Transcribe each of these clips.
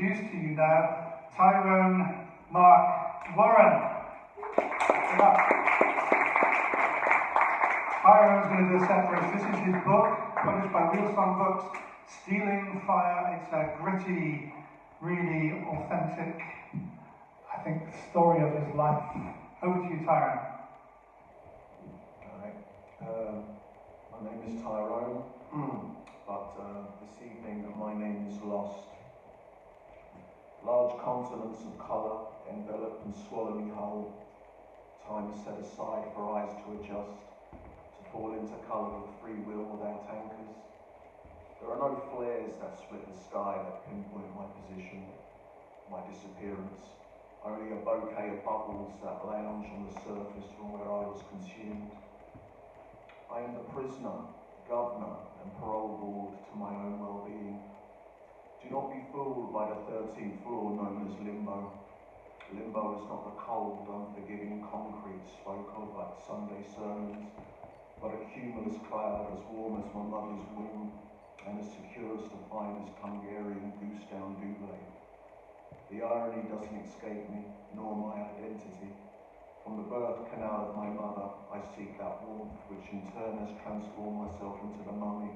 introduce to you now Tyrone Mark Warren. Tyrone's going to do a set for us. This is his book, published by Wheelsong Books, Stealing Fire. It's a gritty, really authentic, I think, story of his life. Over to you, Tyrone. My name is Tyrone, but this evening my name is lost. Large continents of colour envelop and swallow me whole. Time is set aside for eyes to adjust, to fall into colour with free will without anchors. There are no flares that split the sky that pinpoint my position, my disappearance. Only a bouquet of bubbles that lounge on the surface from where I was consumed. I am the prisoner, governor, and parole board to my own well-being. Do not be fooled by the 13th floor known as limbo. Limbo is not the cold, unforgiving concrete spoke of like Sunday sermons, but a cumulus cloud as warm as my mother's womb and as secure as the finest Hungarian goose-down duvet. The irony doesn't escape me, nor my identity. From the birth canal of my mother, I seek that warmth, which in turn has transformed myself into the mummy,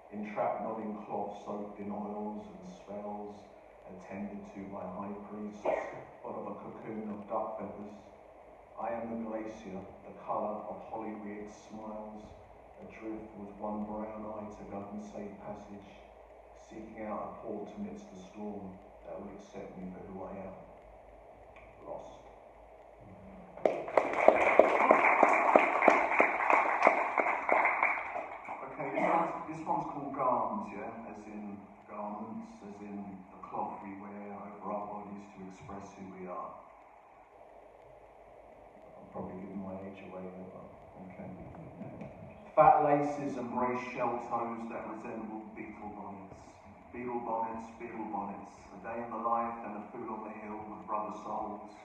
entrapped not in cloth soaked in oils and spells, attended to by high priests, but of a cocoon of duck feathers. I am the glacier, the colour of holly-weird smiles, adrift with one brown eye to govern safe passage, seeking out a port amidst the storm that will accept me for who I am. Lost. Okay, this one's called Garms, yeah? As in garments, as in the cloth we wear over our bodies to express who we are. I'm probably giving my age away there, but okay. Fat laces embrace shell toes that resemble beetle bonnets. Beetle bonnets, beetle bonnets. A day in the life and a fool on the hill with brother souls.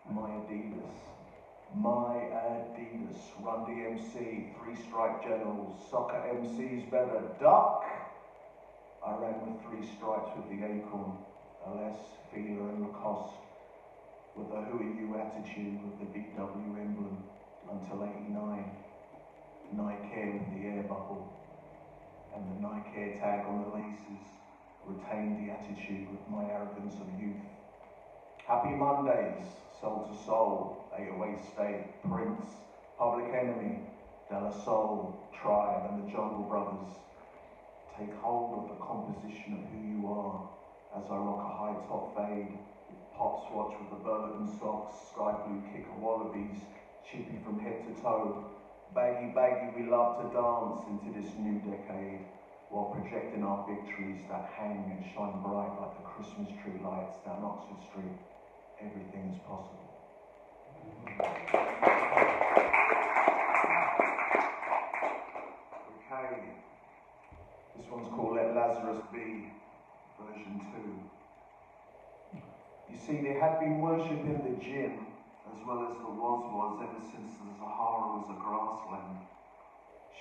My Adidas. My Adidas. Run DMC, 3-stripe generals. Soccer MC's better. Duck! I ran with 3 stripes with the acorn. LS, Fila and Lacoste. With the who are you attitude with the BW emblem. Until 89. Nike with the air bubble. And the Nike tag on the laces. Retained the attitude with my arrogance of youth. Happy Mondays, Soul to Soul, 808 State, Prince, Public Enemy, De La Soul, Tribe and the Jungle Brothers. Take hold of the composition of who you are as I rock a high top fade, pop swatch with the Burlington socks, sky blue kicker wallabies, chippy from head to toe. Baggy, baggy, we love to dance into this new decade, while projecting our victories that hang and shine bright like the Christmas tree lights down Oxford Street. Everything is possible. Okay, this one's called Let Lazarus Be, version 2. You see, they had been worshipping the jinn as well as the was ever since the Sahara was a grassland.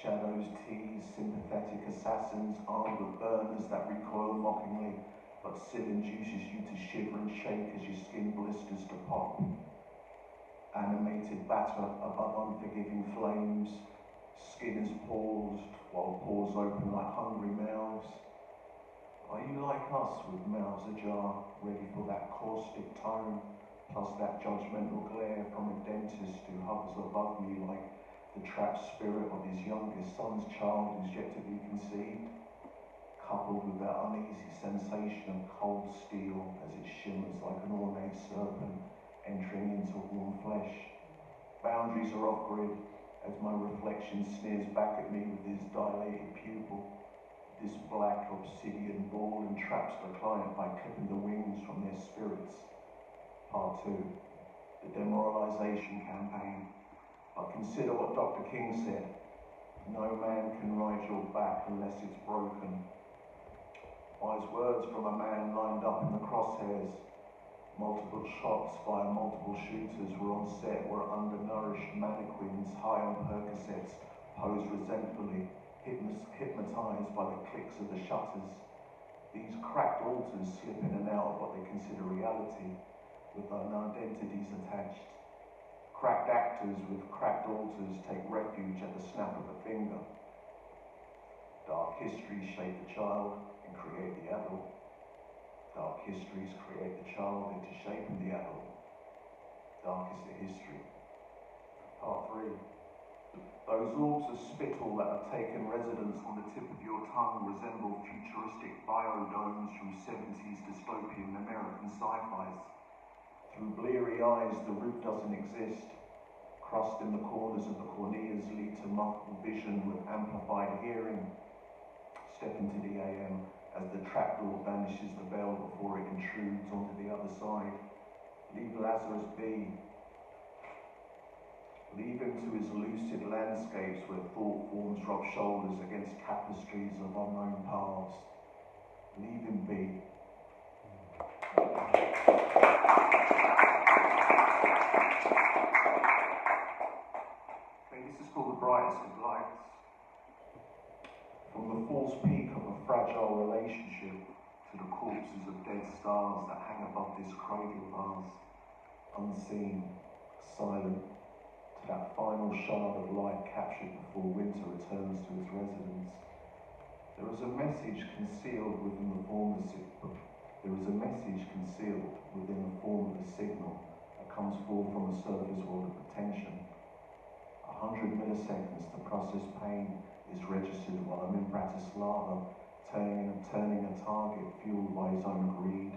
Shadows tease sympathetic assassins armed with burners that recoil mockingly, but still induces you to shiver and shake as your skin blisters to pop. Animated batter above unforgiving flames, skin is paused while pores open like hungry mouths. Are you like us with mouths ajar, ready for that caustic tone, plus that judgmental glare from a dentist who hovers above me like the trapped spirit of his youngest son's child who's yet to be conceived, coupled with that uneasy sensation of cold steel as it shimmers like an ornate serpent entering into warm flesh. Boundaries are off-grid as my reflection sneers back at me with his dilated pupil. This black obsidian ball entraps the client by clipping the wings from their spirits. Part 2, the demoralization campaign. But consider what Dr. King said. No man can ride your back unless it's broken. Wise words from a man lined up in the crosshairs. Multiple shots by multiple shooters were on set where undernourished mannequins high on Percocets posed resentfully, hypnotized by the clicks of the shutters. These cracked altars slip in and out of what they consider reality, with identities attached. Cracked actors with cracked altars take refuge at the snap of a finger. Dark histories shape the child and create the adult. Dark histories create the child into shaping the adult. Dark is the history. Part 3. Those orbs of spittle that have taken residence on the tip of your tongue resemble futuristic biodomes from 70s dystopian American sci-fis. Through bleary eyes, the root doesn't exist. Crust in the corners of the corneas lead to muffled vision with amplified hearing. Step into the AM as the trapdoor vanishes the veil before it intrudes onto the other side. Leave Lazarus be. Leave him to his lucid landscapes where thought forms rub shoulders against tapestries of unknown paths. Leave him be. Okay, this is called The Brightest of Lights. From the false peak of a fragile relationship to the corpses of dead stars that hang above this cradle vase, unseen, silent, to that final shard of light captured before winter returns to its residence. There is a message concealed within the form of the signal that comes forth from the surface world of attention. 100 milliseconds to process pain is registered while I'm in Bratislava, turning a target fueled by his own greed,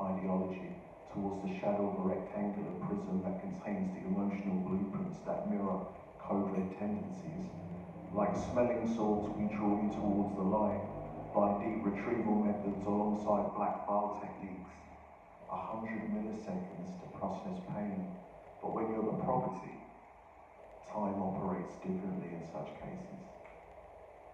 ideology, towards the shadow of a rectangular prism that contains the emotional blueprints that mirror code-red tendencies. Like smelling salts, we draw you towards the light by deep retrieval methods alongside black file techniques. 100 milliseconds to process pain, but when you're the property, time operates differently in such cases.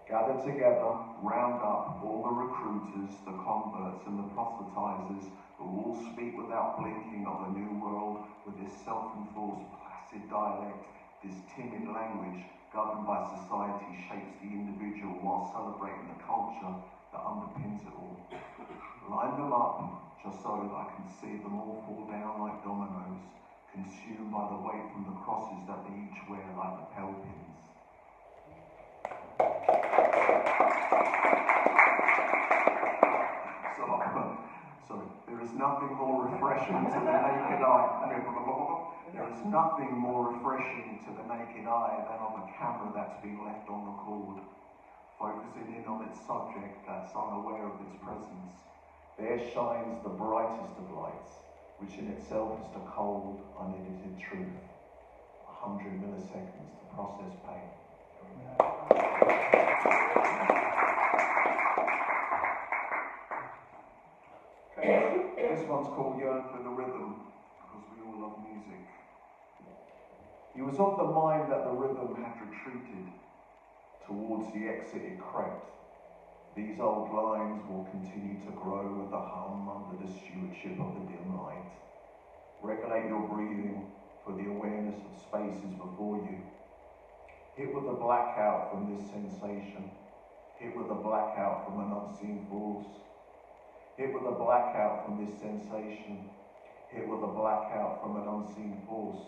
Gather together, round up all the recruiters, the converts and the proselytizers who all speak without blinking of a new world with this self-enforced placid dialect, this timid language governed by society shapes the individual while celebrating the culture that underpins it all. Line them up just so that I can see them all fall down like dominoes, consumed by the weight from the crosses that they each wear like lapel pins. So there is nothing more refreshing to the naked eye. There is nothing more refreshing to the naked eye than of a camera that's been left on record, focusing in on its subject that's unaware of its presence. There shines the brightest of lights, which in itself is the cold, unedited truth. 100 milliseconds to process pain. This one's called Yearn for the Rhythm, because we all love music. He was of the mind that the rhythm had retreated towards the exit it crept. These old lines will continue to grow with a hum under the stewardship of the dim light. Regulate your breathing for the awareness of spaces before you. Hit with a blackout from this sensation. Hit with a blackout from an unseen force. Hit with a blackout from this sensation. Hit with a blackout from an unseen force.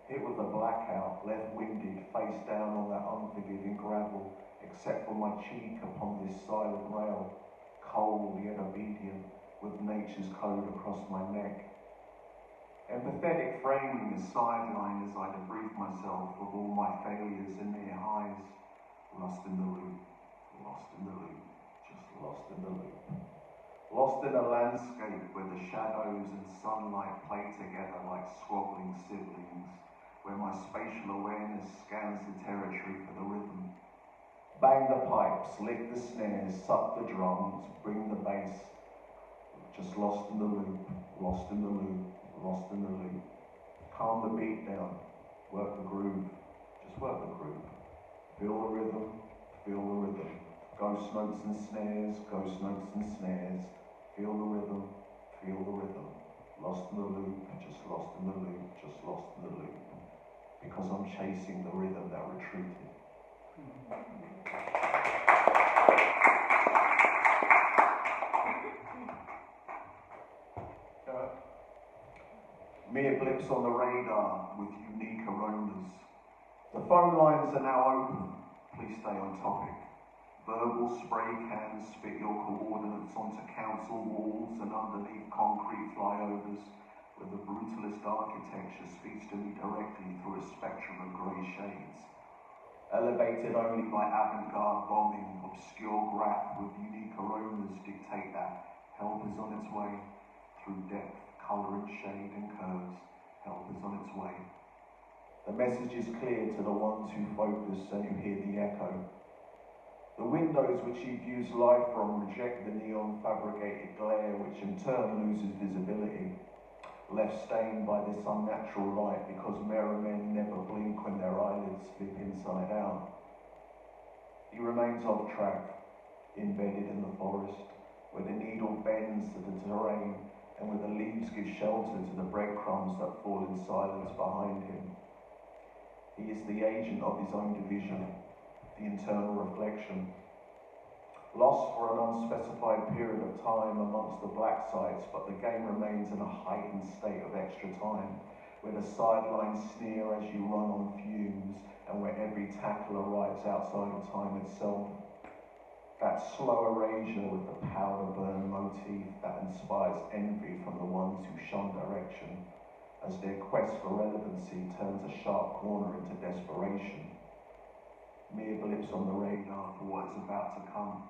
Hit with a blackout, left-winded, face down on that unforgiving gravel, except for my cheek upon this silent rail, cold yet obedient, with nature's code across my neck. Empathetic framing is sidelined as I debrief myself of all my failures and near highs. Lost in the loop, lost in the loop, just lost in the loop. Lost in a landscape where the shadows and sunlight play together like squabbling siblings, where my spatial awareness scans the territory for the rhythm. Bang the pipes, lick the snares, suck the drums, bring the bass. Just lost in the loop, lost in the loop, lost in the loop. Calm the beat down, work the groove, just work the groove. Feel the rhythm, feel the rhythm. Ghost notes and snares, ghost notes and snares. Feel the rhythm, feel the rhythm. Lost in the loop, just lost in the loop, just lost in the loop. Because I'm chasing the rhythm that retreated. mere blips on the radar with unique aromas. The phone lines are now open, please stay on topic. Verbal spray cans spit your coordinates onto council walls and underneath concrete flyovers, where the brutalist architecture speaks to me directly through a spectrum of grey shades. Elevated only by avant-garde bombing, obscure graph with unique aromas dictate that help is on its way. Through depth, colour and shade and curves, help is on its way. The message is clear to the ones who focus and who hear the echo. The windows which you views life from reject the neon fabricated glare, which in turn loses visibility, left stained by this unnatural light because mirror men never blink when their eyelids flip inside out. He remains off track, embedded in the forest, where the needle bends to the terrain and where the leaves give shelter to the breadcrumbs that fall in silence behind him. He is the agent of his own division, the internal reflection. Lost for an unspecified period of time amongst the black sites, but the game remains in a heightened state of extra time, where the sidelines sneer as you run on fumes, and where every tackle arrives outside of time itself. That slow erasure with the powder burn motif that inspires envy from the ones who shun direction, as their quest for relevancy turns a sharp corner into desperation. Mere blips on the radar for what is about to come.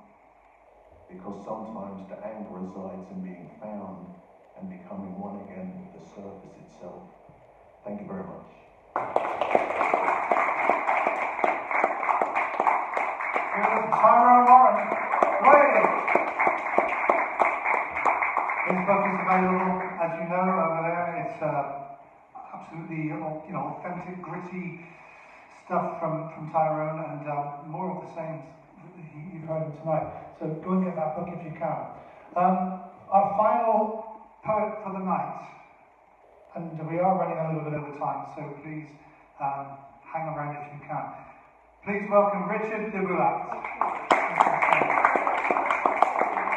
Because sometimes the anger resides in being found and becoming one again with the surface itself. Thank you very much. Tyrone Warren, waiting. This book is available, as you know, over there. It's absolutely, authentic, gritty stuff from Tyrone, and more of the same that you've heard him tonight. So go and get that book if you can. Our final poet for the night, and we are running a little bit over time, so please hang around if you can. Please welcome Richard de Boulat.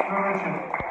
Richard.